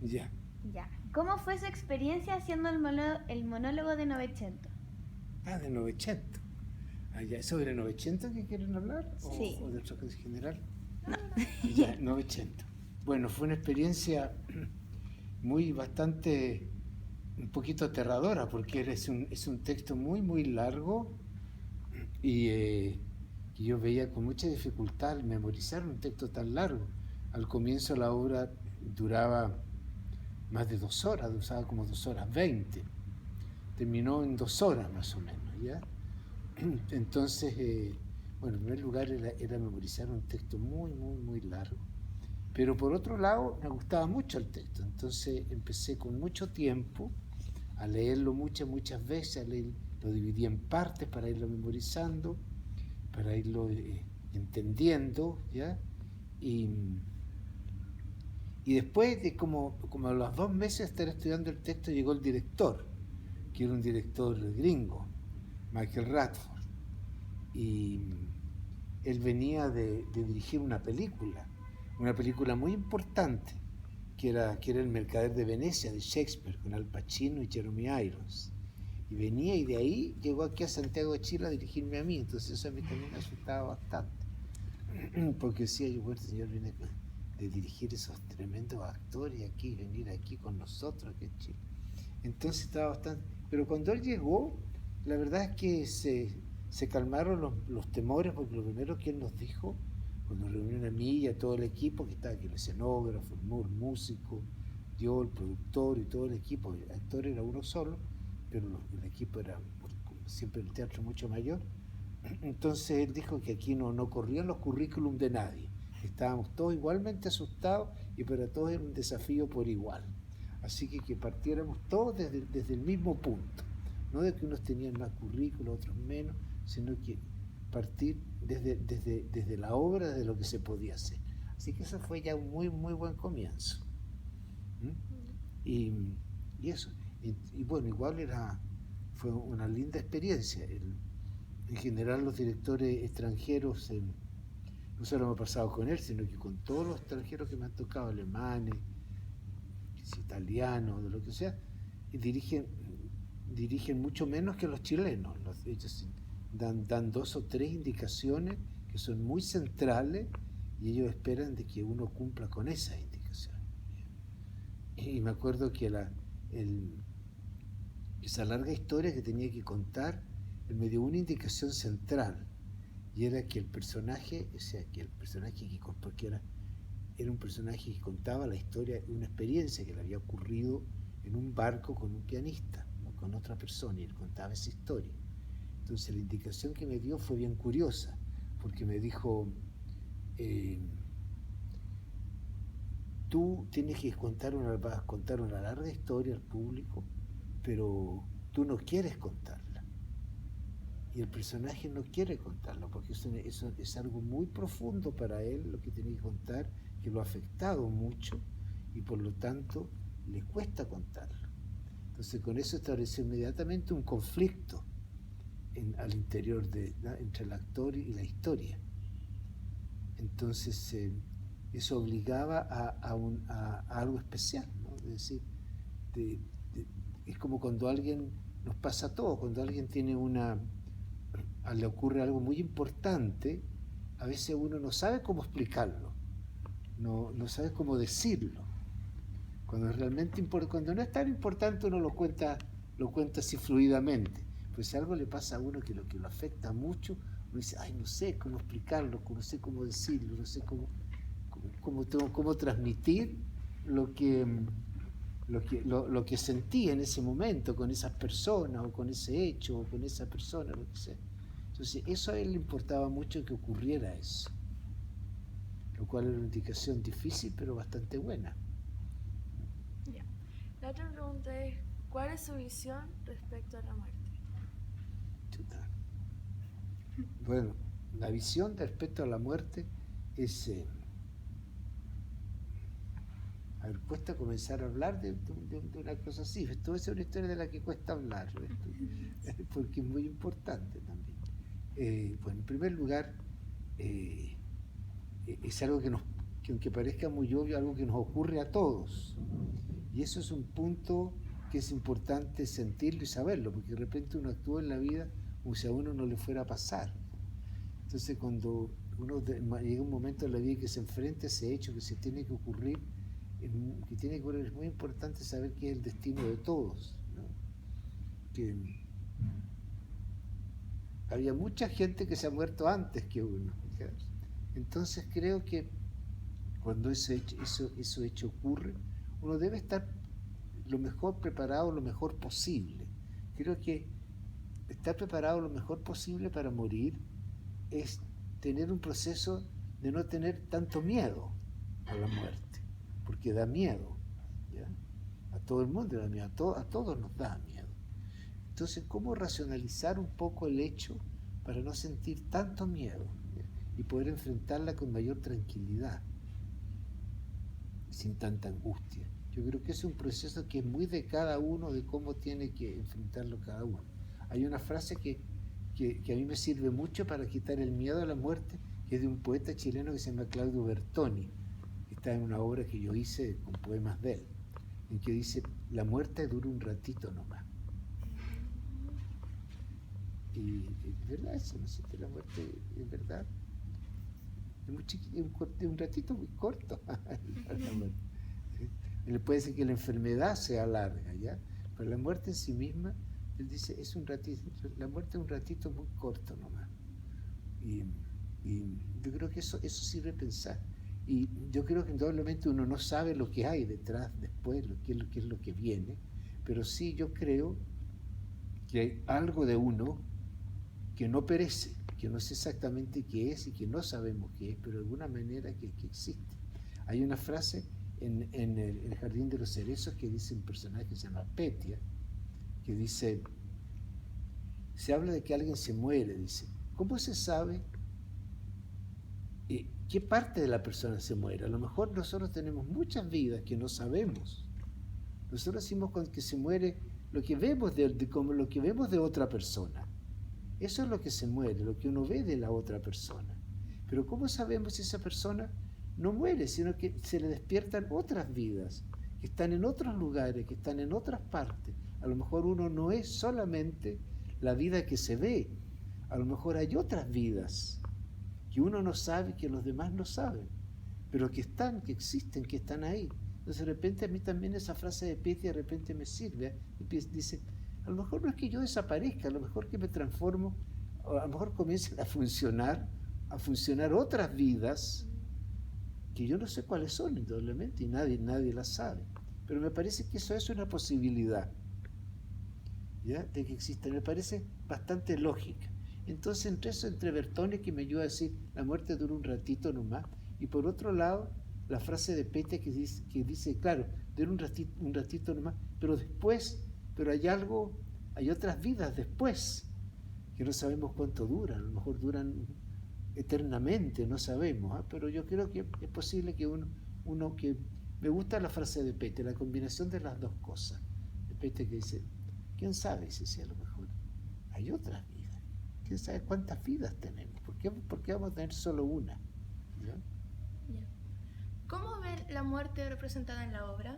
Ya. Ya. ¿Cómo fue su experiencia haciendo el monólogo de Novecento? Ah, de Novecento. Ah, ya. ¿Sobre Novecento que quieren hablar? Sí. ¿O de otra cosa en general? No. Ya, Novecento. Bueno, fue una experiencia bastante, un poquito aterradora, porque es un texto muy largo y que yo veía con mucha dificultad memorizar un texto tan largo. Al comienzo la obra duraba más de 2 horas, usaba como 2 horas 20. Terminó en 2 horas más o menos, ¿ya? Entonces, bueno, en primer lugar era memorizar un texto muy largo. Pero por otro lado, me gustaba mucho el texto, entonces empecé con mucho tiempo a leerlo muchas veces, lo dividí en partes para irlo memorizando, para irlo entendiendo, ¿ya? Y, y después de como a los 2 meses de estar estudiando el texto llegó el director, que era un director gringo, Michael Radford, y él venía de dirigir una película muy importante, que era El Mercader de Venecia de Shakespeare, con Al Pacino y Jeremy Irons. Y venía y de ahí llegó aquí a Santiago de Chile a dirigirme a mí, entonces eso a mí también me asustaba bastante, porque decía yo, bueno, el señor viene de dirigir esos tremendos actores aquí, venir aquí con nosotros aquí en Chile. Entonces estaba bastante... Pero cuando él llegó, la verdad es que se calmaron los temores, porque lo primero que él nos dijo, cuando reunió a mí y a todo el equipo, que estaba aquí el escenógrafo, el músico, yo, el productor y todo el equipo, el actor era uno solo, pero el equipo era, como siempre, el teatro mucho mayor. Entonces él dijo que aquí no corrían los currículum de nadie. Estábamos todos igualmente asustados y para todos era un desafío por igual. Así que partiéramos todos desde el mismo punto. No de que unos tenían más currículum, otros menos, sino que partir desde la obra, de lo que se podía hacer. Así que eso fue ya un muy buen comienzo. ¿Mm? Y, y eso. Y bueno, igual fue una linda experiencia. En general los directores extranjeros, no solo me ha pasado con él, sino que con todos los extranjeros que me han tocado, alemanes, italianos, de lo que sea, y dirigen mucho menos que los chilenos. Ellos dan 2 o 3 indicaciones que son muy centrales y ellos esperan de que uno cumpla con esas indicaciones. Y me acuerdo que esa larga historia que tenía que contar, él me dio una indicación central, y era que el personaje, o sea, que el personaje porque era un personaje que contaba la historia de una experiencia que le había ocurrido en un barco con un pianista, ¿no? Con otra persona, y él contaba esa historia. Entonces la indicación que me dio fue bien curiosa, porque me dijo, eh, tú tienes que vas a contar una larga historia al público, pero tú no quieres contarla. Y el personaje no quiere contarlo, porque eso es algo muy profundo para él, lo que tiene que contar, que lo ha afectado mucho, y por lo tanto le cuesta contarlo. Entonces con eso estableció inmediatamente un conflicto al interior entre el actor y la historia. Entonces eso obligaba a algo especial, ¿no? Es decir, de- de- es como cuando alguien, nos pasa a todos, cuando alguien le ocurre algo muy importante, a veces uno no sabe cómo explicarlo, no sabe cómo decirlo. Cuando no es tan importante uno lo cuenta así fluidamente. Pero si algo le pasa a uno que lo afecta mucho, uno dice, ay, no sé cómo explicarlo, no sé cómo decirlo, no sé cómo transmitir lo que, lo que sentí en ese momento con esas personas, o con ese hecho, o con esa persona, lo que sea. Entonces, eso a él le importaba mucho, que ocurriera eso, lo cual era una indicación difícil, pero bastante buena. Ya. La otra pregunta es, ¿cuál es su visión respecto a la muerte? Chuta. Bueno, la visión respecto a la muerte es... a ver, cuesta comenzar a hablar de una cosa así. Esto es una historia de la que cuesta hablar, porque es muy importante también. Bueno, en primer lugar, eh, es algo que aunque parezca muy obvio, algo que nos ocurre a todos. Y eso es un punto que es importante sentirlo y saberlo, porque de repente uno actúa en la vida como si a uno no le fuera a pasar. Entonces cuando llega un momento en la vida que se enfrenta a ese hecho que se tiene que ocurrir, es muy importante saber que es el destino de todos, ¿no? Que había mucha gente que se ha muerto antes que uno, ¿ya? Entonces creo que cuando ese hecho ocurre, uno debe estar lo mejor preparado, lo mejor posible. Creo que estar preparado lo mejor posible para morir es tener un proceso de no tener tanto miedo a la muerte, porque da miedo, ¿ya? A todo el mundo da miedo, a todos nos da miedo. Entonces, ¿cómo racionalizar un poco el hecho para no sentir tanto miedo, ¿ya? Y poder enfrentarla con mayor tranquilidad, sin tanta angustia? Yo creo que es un proceso que es muy de cada uno, de cómo tiene que enfrentarlo cada uno. Hay una frase que a mí me sirve mucho para quitar el miedo a la muerte, que es de un poeta chileno que se llama Claudio Bertoni, que está en una obra que yo hice con poemas de él, en que dice: la muerte dura un ratito nomás. Y es verdad eso, ¿no es cierto? La muerte es verdad. Es un ratito muy corto. Él puede decir que la enfermedad sea larga, ¿ya? Pero la muerte en sí misma, él dice, es un ratito, la muerte es un ratito muy corto nomás. Y yo creo que eso sirve pensar. Y yo creo que indudablemente uno no sabe lo que hay detrás, después, qué es lo que viene, pero sí yo creo que hay algo de uno que no perece, que no sé exactamente qué es y que no sabemos qué es, pero de alguna manera que existe. Hay una frase en el Jardín de los Cerezos que dice un personaje que se llama Petia, que dice, se habla de que alguien se muere, dice, ¿cómo se sabe qué parte de la persona se muere? A lo mejor nosotros tenemos muchas vidas que no sabemos. Nosotros decimos que se muere lo que vemos como lo que vemos de otra persona. Eso es lo que se muere, lo que uno ve de la otra persona. Pero ¿cómo sabemos si esa persona no muere, sino que se le despiertan otras vidas, que están en otros lugares, que están en otras partes? A lo mejor uno no es solamente la vida que se ve, a lo mejor hay otras vidas que uno no sabe, que los demás no saben, pero que están, que existen, que están ahí. Entonces de repente a mí también esa frase de Petty de repente me sirve, ¿eh? Dice, a lo mejor no es que yo desaparezca, a lo mejor que me transformo, a lo mejor comiencen a funcionar otras vidas que yo no sé cuáles son, indudablemente, y nadie las sabe. Pero me parece que eso es una posibilidad, ¿ya? De que exista, me parece bastante lógica. Entonces, entre Bertone, que me ayuda a decir, la muerte dura un ratito nomás, y por otro lado, la frase de Pete que dice claro, dura un ratito nomás, pero después, hay otras vidas después, que no sabemos cuánto duran, a lo mejor duran eternamente, no sabemos, ¿eh? Pero yo creo que es posible que uno que... Me gusta la frase de Pete, la combinación de las dos cosas. De Pete que dice, ¿quién sabe si a lo mejor hay otras vidas? ¿Quién sabe cuántas vidas tenemos? ¿Por qué vamos a tener solo una? ¿Ya? ¿Cómo ven la muerte representada en la obra?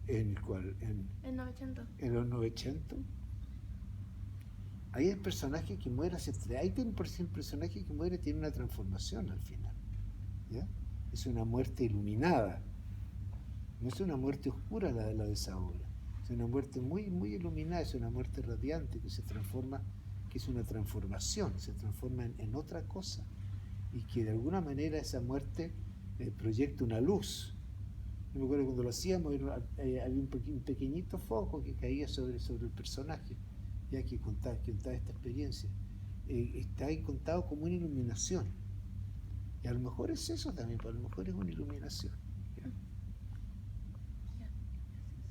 ¿En cuál? En 900. En los 900. Ahí el personaje que muere, ahí tiene por ejemplo, el personaje que muere tiene una transformación al final, ¿ya? Es una muerte iluminada, no es una muerte oscura la de esa obra, es una muerte muy, muy iluminada, es una muerte radiante que se transforma, que es una transformación, se transforma en otra cosa, y que de alguna manera esa muerte proyecta una luz. Yo me acuerdo cuando lo hacíamos, había un pequeñito foco que caía sobre el personaje, ya que contaba esta experiencia, está ahí contado como una iluminación. Y a lo mejor es eso también, pero a lo mejor es una iluminación. ¿Ya?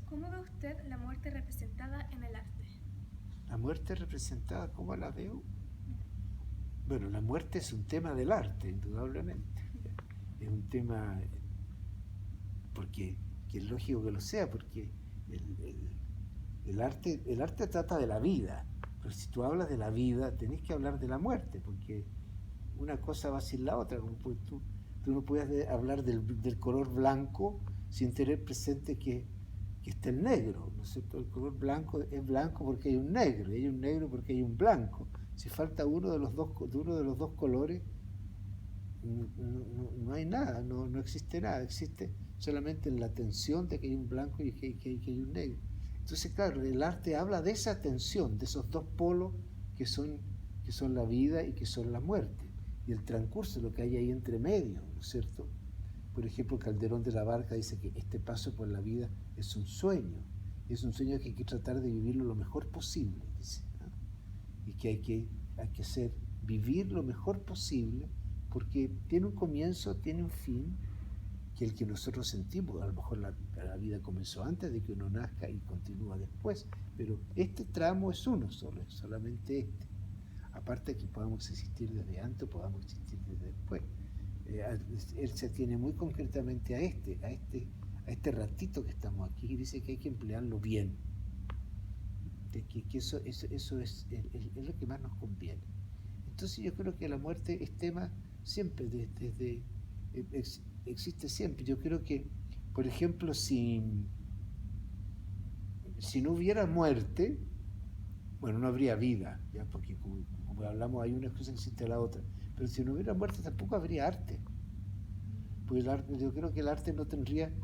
¿Cómo ve usted la muerte representada en el arte? La muerte representada, ¿cómo la veo? Bueno, la muerte es un tema del arte, indudablemente. ¿Ya? Es un tema, porque que es lógico que lo sea, porque el arte trata de la vida, pero si tú hablas de la vida, tenés que hablar de la muerte, porque una cosa va sin la otra. Como tú no puedes hablar del color blanco sin tener presente que está el negro, ¿no es cierto? El color blanco es blanco porque hay un negro, y hay un negro porque hay un blanco. Si falta uno de los dos colores, no hay nada, no existe nada, existe solamente la tensión de que hay un blanco y que hay un negro. Entonces, claro, el arte habla de esa tensión, de esos dos polos que son la vida y que son la muerte, y el transcurso, lo que hay ahí entre medio, ¿no es cierto? Por ejemplo, Calderón de la Barca dice que este paso por la vida es un sueño que hay que tratar de vivirlo lo mejor posible, dice, ¿no? Y que hay que vivir lo mejor posible, porque tiene un comienzo, tiene un fin, que el que nosotros sentimos. A lo mejor la vida comenzó antes de que uno nazca y continúa después, pero este tramo es uno solo, es solamente este. Aparte de que podamos existir desde antes o podamos existir desde después. Él se atiene muy concretamente a este ratito que estamos aquí, y dice que hay que emplearlo bien, de que eso es lo que más nos conviene. Entonces yo creo que la muerte es tema siempre, existe siempre. Yo creo que, por ejemplo, si no hubiera muerte, bueno, no habría vida, ¿ya? Porque como hablamos, hay una cosa que existe la otra. Pero si no hubiera muerte, tampoco habría arte. Pues yo creo que el arte no tendría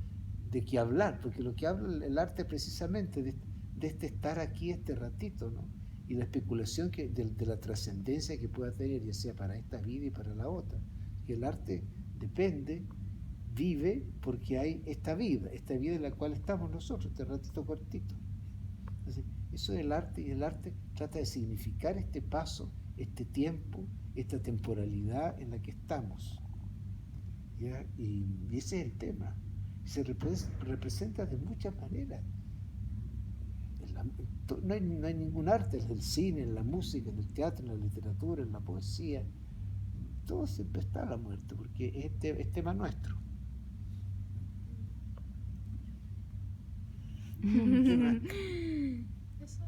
de qué hablar, porque lo que habla el arte es precisamente de este estar aquí este ratito, ¿no? Y la especulación de la trascendencia que pueda tener, ya sea para esta vida y para la otra. Que el arte vive porque hay esta vida en la cual estamos nosotros, este ratito cortito. Entonces, eso es el arte, y el arte trata de significar este paso, este tiempo, esta temporalidad en la que estamos, ¿ya? Y ese es el tema. Se representa de muchas maneras. No hay ningún arte, en el cine, en la música, en el teatro, en la literatura, en la poesía. Todo siempre está la muerte, porque es tema nuestro. ¿Qué más? Eso.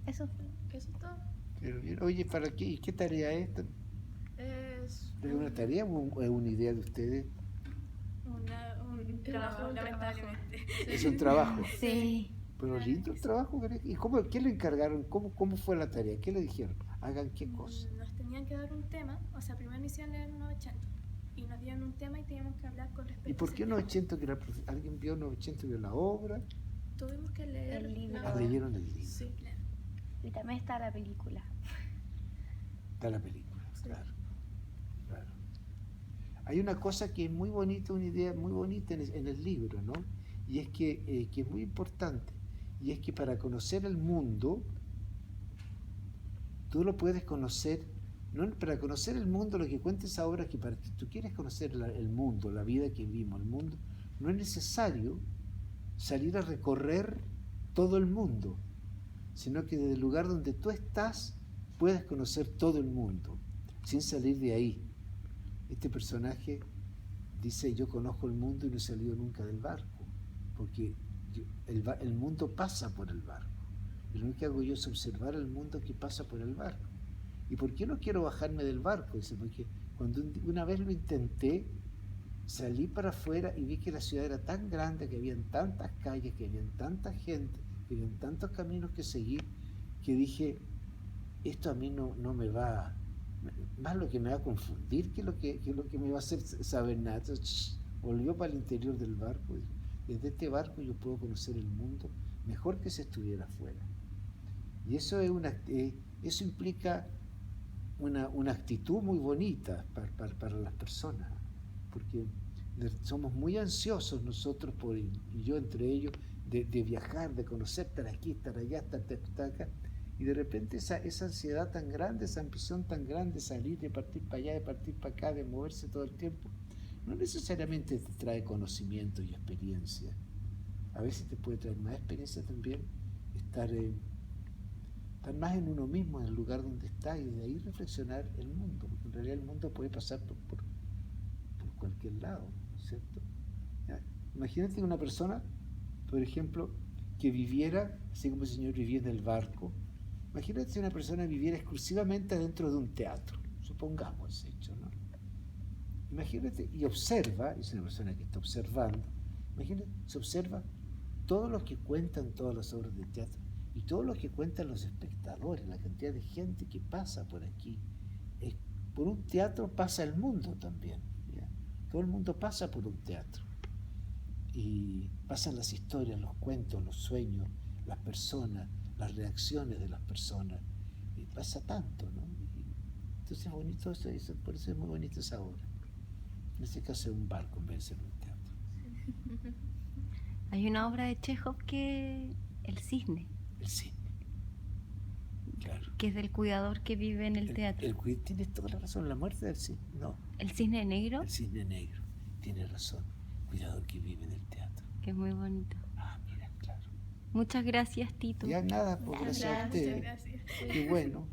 Eso es todo. Pero bien, oye, ¿para qué? ¿Y qué tarea es esta? Es ¿Es una tarea o es una idea de ustedes? Un trabajo, lamentablemente. Es un trabajo. Sí. Pero lindo el trabajo. ¿Y qué le encargaron? ¿Cómo fue la tarea? ¿Qué le dijeron? ¿Hagan qué cosa? Nos tenían que dar un tema, o sea, primero nos hicieron leer 900 y nos dieron un tema y teníamos que hablar con respecto ¿Y por qué a ese tema. 900? ¿Alguien vio 900 vio la obra? Tuvimos que leer El libro. Leyeron el libro. Sí, Claro. Y también está la película. Está la película, claro. Hay una cosa que es muy bonita, una idea muy bonita en el libro, ¿no? Y es que es muy importante. Y es que para conocer el mundo, tú lo puedes conocer, ¿no? Para conocer el mundo, lo que cuenta esa obra es que para que tú quieres conocer el mundo, la vida que vivimos, el mundo, no es necesario salir a recorrer todo el mundo, sino que desde el lugar donde tú estás puedes conocer todo el mundo, sin salir de ahí. Este personaje dice: yo conozco el mundo y no he salido nunca del barco, porque el mundo pasa por el barco. Y lo único que hago yo es observar el mundo que pasa por el barco. ¿Y por qué no quiero bajarme del barco? Dice, porque cuando una vez lo intenté, salí para afuera y vi que la ciudad era tan grande, que habían tantas calles, que habían tanta gente, que habían tantos caminos que seguir, que dije, esto a mí no me va, más lo que me va a confundir que lo que me va a hacer saber nada. Entonces, volvió para el interior del barco. Dijo, desde este barco yo puedo conocer el mundo mejor que si estuviera afuera. Y eso eso implica una actitud muy bonita para las personas, porque somos muy ansiosos nosotros, y yo entre ellos, de viajar, de conocer, estar aquí, estar allá, estar acá, y de repente esa ansiedad tan grande, esa ambición tan grande, salir, de partir para allá, de partir para acá, de moverse todo el tiempo, no necesariamente te trae conocimiento y experiencia. A veces te puede traer más experiencia también estar más en uno mismo, en el lugar donde está, y de ahí reflexionar el mundo, porque en realidad el mundo puede pasar por cualquier lado, ¿cierto? ¿Ya? Imagínate una persona, por ejemplo, que viviera, así como el Señor vivía en el barco. Imagínate si una persona viviera exclusivamente dentro de un teatro, supongamos ese hecho, ¿no? Imagínate, y observa, es una persona que está observando, Imagínate, se observa todo lo que cuentan todas las obras de teatro y todo lo que cuentan los espectadores, la cantidad de gente que pasa por aquí. Por un teatro pasa el mundo también, ¿ya? Todo el mundo pasa por un teatro y pasan las historias, los cuentos, los sueños, las personas, las reacciones de las personas, y pasa tanto, ¿no? Entonces es bonito eso, por eso es muy bonito esa obra. En este caso es un barco en vez de ser un teatro. Hay una obra de Chekhov que El cisne, El cisne, claro. que es del cuidador que vive en el teatro. Tienes toda la razón, la muerte del cisne, no, El cisne negro, el cisne negro, tiene razón, cuidador que vive en el teatro. que es muy bonito. Ah, mira, claro. Muchas gracias, Tito. Ya nada, pues Muchas gracias a gracias. ustedes. Gracias. Qué bueno.